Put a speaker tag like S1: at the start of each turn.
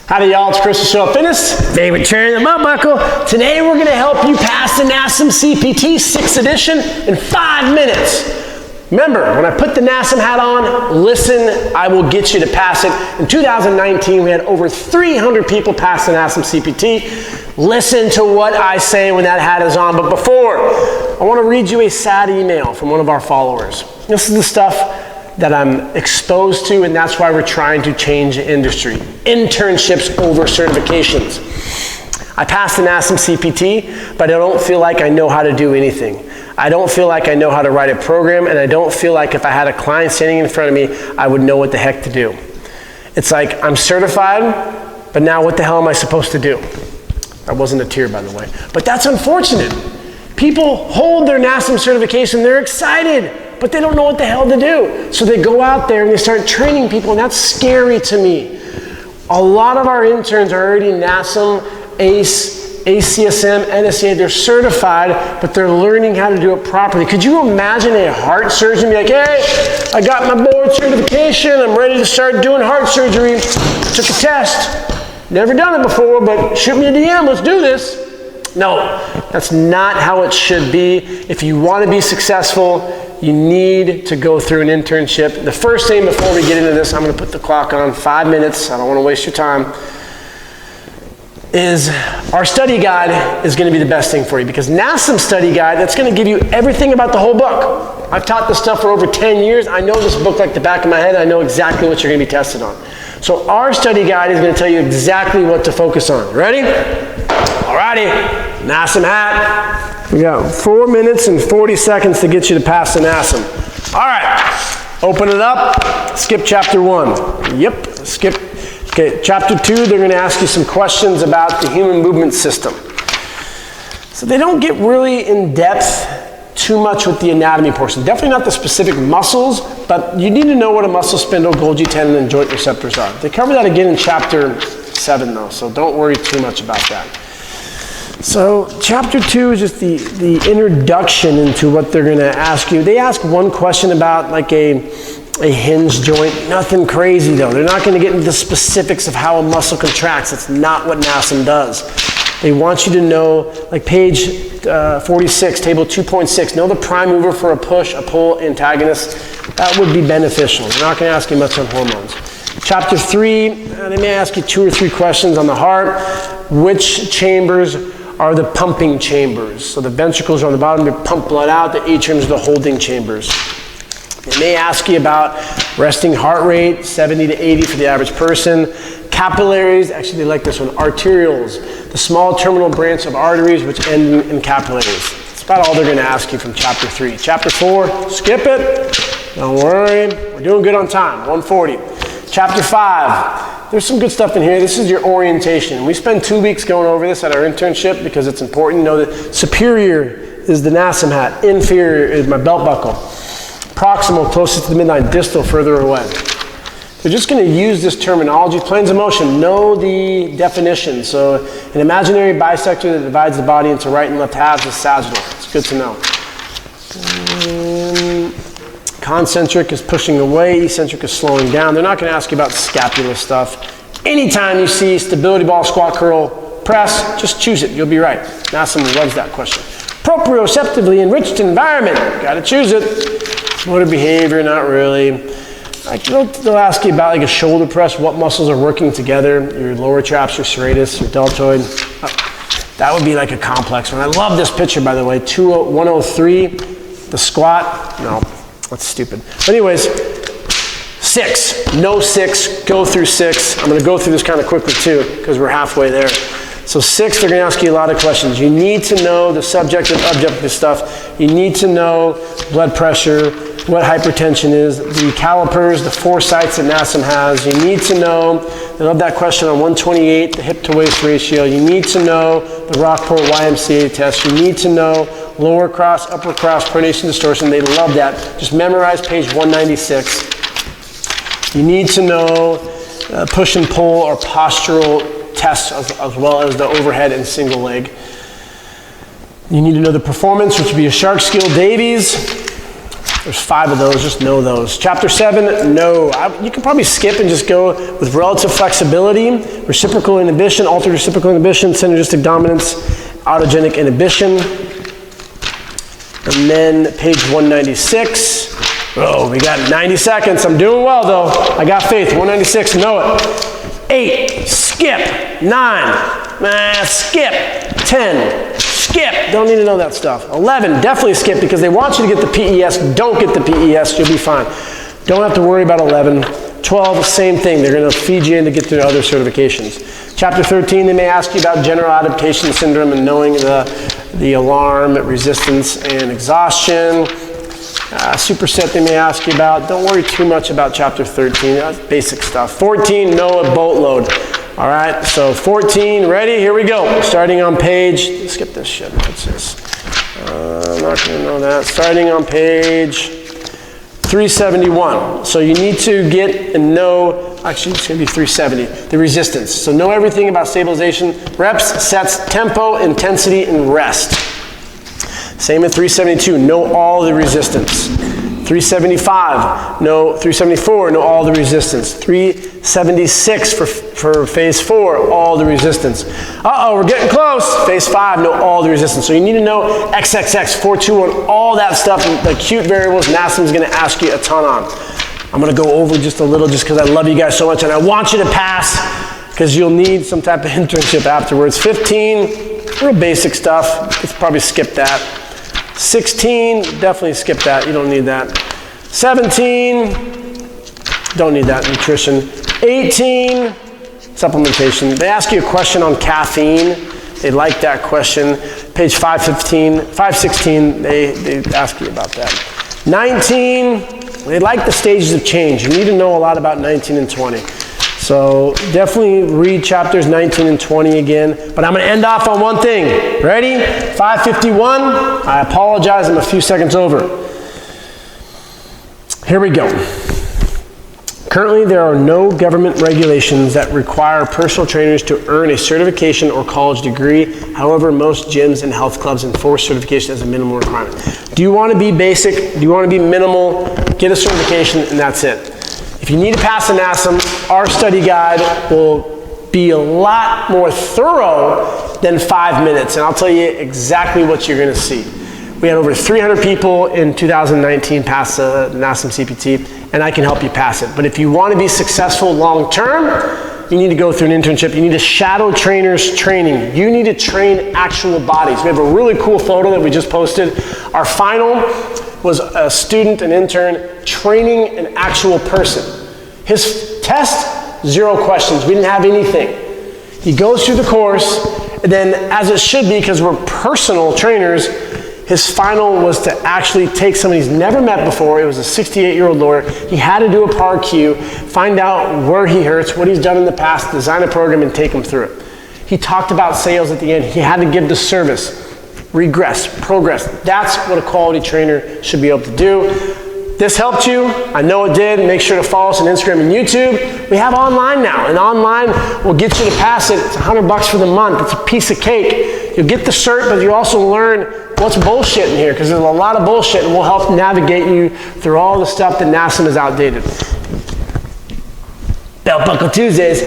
S1: Howdy y'all, it's Chris with Show Up Fitness. Favorite turn the belt buckle. Today we're gonna help you pass the NASM-CPT 6th edition in 5 minutes. Remember, when I put the NASM hat on, listen, I will get you to pass it. In 2019, we had over 300 people pass the NASM-CPT. Listen to what I say when that hat is on. But before, I wanna read you a sad email from one of our followers. This is the stuff that I'm exposed to, and that's why we're trying to change the industry. Internships over certifications. I passed the NASM-CPT, but I don't feel like I know how to do anything. I don't feel like I know how to write a program, and I don't feel like if I had a client standing in front of me, I would know what the heck to do. It's like, I'm certified, but now what the hell am I supposed to do? That wasn't a tear, by the way. But that's unfortunate. People hold their NASM certification, they're excited, but they don't know what the hell to do. So they go out there and they start training people, and that's scary to me. A lot of our interns are already NASM, ACE, acsm, nsca, they're certified, but they're learning how to do it properly. Could you imagine a heart surgeon be like, hey, I got my board certification, I'm ready to start doing heart surgery, took a test, never done it before, but shoot me a DM, let's do this. No, that's not how it should be. If you want to be successful, you need to go through an internship. The first thing before we get into this, I'm going to put the clock on 5 minutes. I don't want to waste your time. Is our study guide is going to be the best thing for you, because NASM study guide, that's going to give you everything about the whole book. I've taught this stuff for over 10 years. I know this book like the back of my head. I know exactly what you're going to be tested on. So our study guide is going to tell you exactly what to focus on. Ready? Alrighty, NASM hat. We got 4 minutes and 40 seconds to get you to pass the NASM. All right, open it up, skip chapter 1. Yep, skip. Okay, chapter 2, they're going to ask you some questions about the human movement system. So they don't get really in depth too much with the anatomy portion. Definitely not the specific muscles, but you need to know what a muscle spindle, Golgi tendon, and joint receptors are. They cover that again in chapter 7 though, so don't worry too much about that. So chapter 2 is just the introduction into what they're going to ask you. They ask one question about like a hinge joint, nothing crazy though. They're not going to get into the specifics of how a muscle contracts. That's not what NASM does. They want you to know, like page 46, table 2.6, know the prime mover for a push, a pull, antagonist. That would be beneficial. They're not going to ask you much on hormones. Chapter 3, they may ask you 2 or 3 questions on the heart. Which chambers are the pumping chambers? So the ventricles are on the bottom, they pump blood out. The atriums are the holding chambers. They may ask you about resting heart rate, 70 to 80 for the average person. Capillaries, actually they like this one, arterioles, the small terminal branch of arteries which end in capillaries. That's about all they're going to ask you from chapter 3. Chapter 4, skip it. Don't worry, we're doing good on time, 1:40. Chapter 5, there's some good stuff in here. This is your orientation. We spend 2 weeks going over this at our internship because it's important. You know that superior is the NASM hat, inferior is my belt buckle, proximal closest to the midline, distal further away. They're just going to use this terminology. Planes of motion, know the definition. So an imaginary bisector that divides the body into right and left halves is sagittal. It's good to know. Concentric is pushing away, eccentric is slowing down. They're not going to ask you about scapula stuff. Anytime you see stability ball, squat, curl, press, just choose it. You'll be right. NASM loves that question. Proprioceptively enriched environment. Got to choose it. Motor behavior, not really. They'll ask you about like a shoulder press, what muscles are working together, your lower traps, your serratus, your deltoid. That would be like a complex one. I love this picture, by the way. 103, the squat. No, that's stupid. But anyways, 6. No 6, go through 6. I'm going to go through this kind of quickly too, because we're halfway there. So 6, they're going to ask you a lot of questions. You need to know the subjective, objective stuff. You need to know blood pressure, what hypertension is, the calipers, the 4 sites that NASM has. You need to know, they love that question on 128, the hip to waist ratio. You need to know the Rockport YMCA test. You need to know lower cross, upper cross, pronation distortion. They love that. Just memorize page 196. You need to know push and pull or postural tests as well as the overhead and single leg. You need to know the performance, which would be a shark skill Davies. There's 5 of those, just know those. Chapter 7, no. You can probably skip and just go with relative flexibility, reciprocal inhibition, altered reciprocal inhibition, synergistic dominance, autogenic inhibition. And then page 196. Oh, we got 90 seconds. I'm doing well though. I got faith. 196, know it. 8, skip. 9, skip. 10, skip. Don't need to know that stuff. 11, definitely skip because they want you to get the PES. Don't get the PES. You'll be fine. Don't have to worry about 11. 12, same thing. They're going to feed you in to get through other certifications. Chapter 13, they may ask you about general adaptation syndrome and knowing the alarm, resistance, and exhaustion. Superset they may ask you about. Don't worry too much about chapter 13. That's basic stuff. 14, know a boatload. All right, so 14, ready? Here we go. Starting on page, skip this shit. What's this? I'm not going to know that. Starting on page 371. So you need to get and know, actually it's going to be 370, the resistance. So know everything about stabilization, reps, sets, tempo, intensity, and rest. Same at 372, know all the resistance. 375, know 374, know all the resistance. 376 for phase 4, all the resistance. Uh-oh, we're getting close. Phase 5, know all the resistance. So you need to know XXX, 421, all that stuff, the acute variables NASM is going to ask you a ton on. I'm going to go over just a little just because I love you guys so much and I want you to pass because you'll need some type of internship afterwards. 15, real basic stuff. Let's probably skip that. 16, definitely skip that. You don't need that. 17, don't need that. Nutrition. 18, supplementation. They ask you a question on caffeine. They like that question. Page 516, they ask you about that. 19, they like the stages of change. You need to know a lot about 19 and 20. So definitely read chapters 19 and 20 again. But I'm going to end off on one thing. Ready? 551. I apologize. I'm a few seconds over. Here we go. Currently, there are no government regulations that require personal trainers to earn a certification or college degree. However, most gyms and health clubs enforce certification as a minimum requirement. Do you want to be basic? Do you want to be minimal? Get a certification and that's it. If you need to pass a NASM, our study guide will be a lot more thorough than 5 minutes. And I'll tell you exactly what you're going to see. We had over 300 people in 2019 pass the NASM-CPT, and I can help you pass it. But if you want to be successful long term, you need to go through an internship. You need to shadow trainers training. You need to train actual bodies. We have a really cool photo that we just posted. Our final was a student, an intern, training an actual person. His test, 0 questions. We didn't have anything. He goes through the course, and then as it should be, because we're personal trainers, his final was to actually take somebody he's never met before. It was a 68-year-old lawyer. He had to do a PAR Q, find out where he hurts, what he's done in the past, design a program, and take him through it. He talked about sales at the end. He had to give the service, regress, progress. That's what a quality trainer should be able to do. This helped you. I know it did. Make sure to follow us on Instagram and YouTube. We have online now, and online will get you to pass it. It's $100 for the month. It's a piece of cake. You'll get the cert, but you also learn what's bullshit in here, because there's a lot of bullshit, and we'll help navigate you through all the stuff that NASM is outdated. Belt Buckle Tuesdays.